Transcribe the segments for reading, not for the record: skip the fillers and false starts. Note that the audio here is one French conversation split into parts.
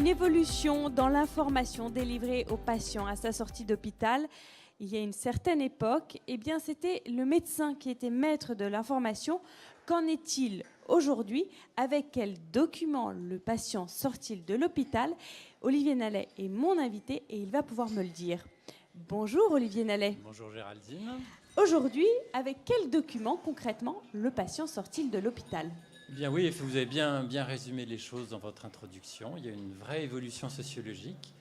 évolution dans l'information délivrée aux patients à sa sortie d'hôpital. Il y a une certaine époque, eh bien, c'était le médecin qui était maître de l'information. Qu'en est-il aujourd'hui? Avec quels documents le patient sort-il de l'hôpital? Olivier Nallet est mon invité et il va pouvoir me le dire. Bonjour Olivier Nallet. Bonjour Géraldine. Aujourd'hui, avec quels documents concrètement le patient sort-il de l'hôpital? Bien oui, vous avez bien résumé les choses dans votre introduction. Il y a une vraie évolution sociologique.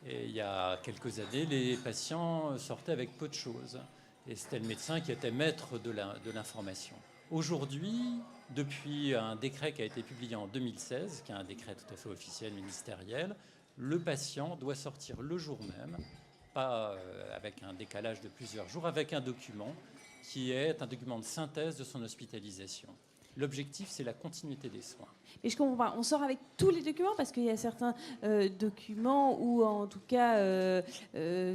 Et il y a quelques années, les patients sortaient avec peu de choses. Et c'était le médecin qui était maître de l'information. Aujourd'hui, depuis un décret qui a été publié en 2016, qui est un décret tout à fait officiel, ministériel, le patient doit sortir le jour même, pas avec un décalage de plusieurs jours, avec un document qui est un document de synthèse de son hospitalisation. L'objectif, c'est la continuité des soins. Et je comprends pas. On sort avec tous les documents parce qu'il y a certains documents ou en tout cas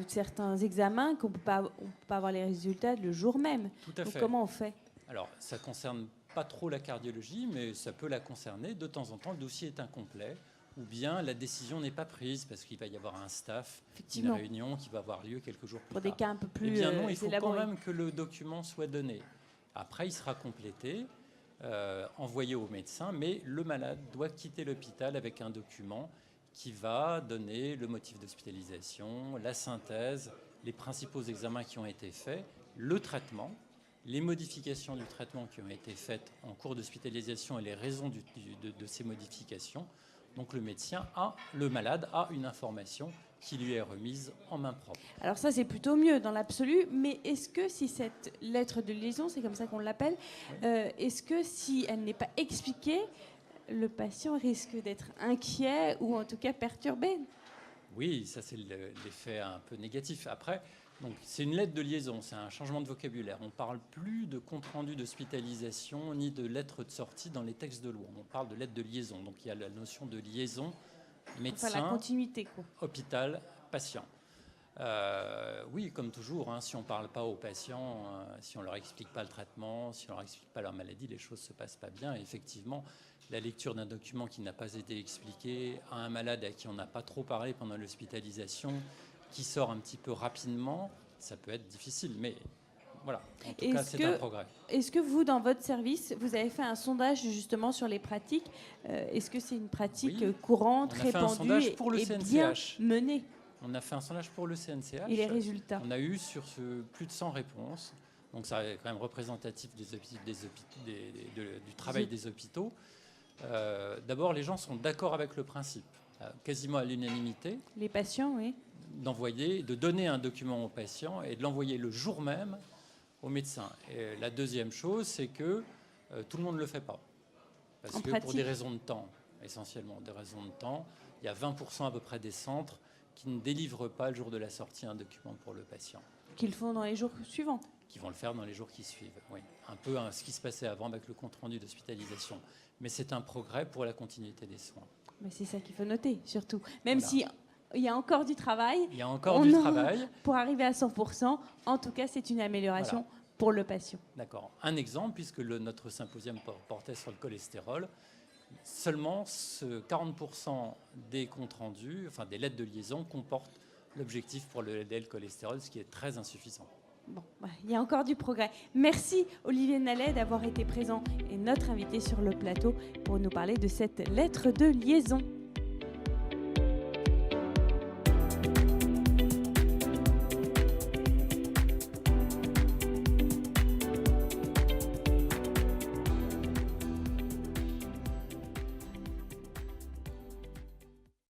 certains examens qu'on peut pas avoir les résultats le jour même. Tout à fait. Comment on fait? Alors, ça concerne pas trop la cardiologie, mais ça peut la concerner. De temps en temps, le dossier est incomplet ou bien la décision n'est pas prise parce qu'il va y avoir un staff, une réunion qui va avoir lieu quelques jours plus tard. Pour des cas un peu plus Eh bien non, il faut élaborés. quand même que le document soit donné. Après, il sera complété, envoyé au médecin, mais le malade doit quitter l'hôpital avec un document qui va donner le motif d'hospitalisation, la synthèse, les principaux examens qui ont été faits, le traitement, les modifications du traitement qui ont été faites en cours d'hospitalisation et les raisons de ces modifications. Donc le malade a une information qui lui est remise en main propre. Alors ça, c'est plutôt mieux dans l'absolu, mais est-ce que si cette lettre de liaison, c'est comme ça qu'on l'appelle, est-ce que si elle n'est pas expliquée, le patient risque d'être inquiet ou en tout cas perturbé? Oui, ça c'est l'effet un peu négatif. Après, donc, c'est une lettre de liaison, c'est un changement de vocabulaire. On ne parle plus de compte-rendu d'hospitalisation ni de lettre de sortie dans les textes de loi. On parle de lettre de liaison. Donc il y a la notion de liaison médecin, enfin, la continuité, quoi. Hôpital, patient. Oui, comme toujours, hein, si on ne parle pas aux patients, si on ne leur explique pas le traitement, si on ne leur explique pas leur maladie, les choses ne se passent pas bien. Et effectivement, la lecture d'un document qui n'a pas été expliqué à un malade à qui on n'a pas trop parlé pendant l'hospitalisation, qui sort un petit peu rapidement, ça peut être difficile, mais voilà, en tout cas, c'est un progrès. Est-ce que vous, dans votre service, vous avez fait un sondage justement sur les pratiques? Est-ce que c'est une pratique courante, répandue et bien menée? On a fait un sondage pour le CNCH. Et les résultats? On a eu sur plus de 100 réponses, donc ça est quand même représentatif du travail des hôpitaux. D'abord, les gens sont d'accord avec le principe, quasiment à l'unanimité. Les patients, oui. De donner un document au patient et de l'envoyer le jour même au médecin. Et la deuxième chose, c'est que tout le monde ne le fait pas. Parce que pour des raisons de temps, essentiellement des raisons de temps, il y a 20% à peu près des centres qui ne délivrent pas le jour de la sortie un document pour le patient. Qu'ils font dans les jours suivants. Qui vont le faire dans les jours qui suivent, oui. Un peu ce qui se passait avant avec le compte-rendu d'hospitalisation. Mais c'est un progrès pour la continuité des soins. Mais c'est ça qu'il faut noter, surtout. Même si il y a encore du travail. Il y a encore du travail. Pour arriver à 100%, en tout cas, c'est une amélioration pour le patient. D'accord. Un exemple, puisque notre symposium portait sur le cholestérol, seulement 40% des comptes rendus, enfin des lettres de liaison, comportent l'objectif pour le LDL cholestérol, ce qui est très insuffisant. Bon, il y a encore du progrès. Merci Olivier Nallet d'avoir été présent et notre invité sur le plateau pour nous parler de cette lettre de liaison.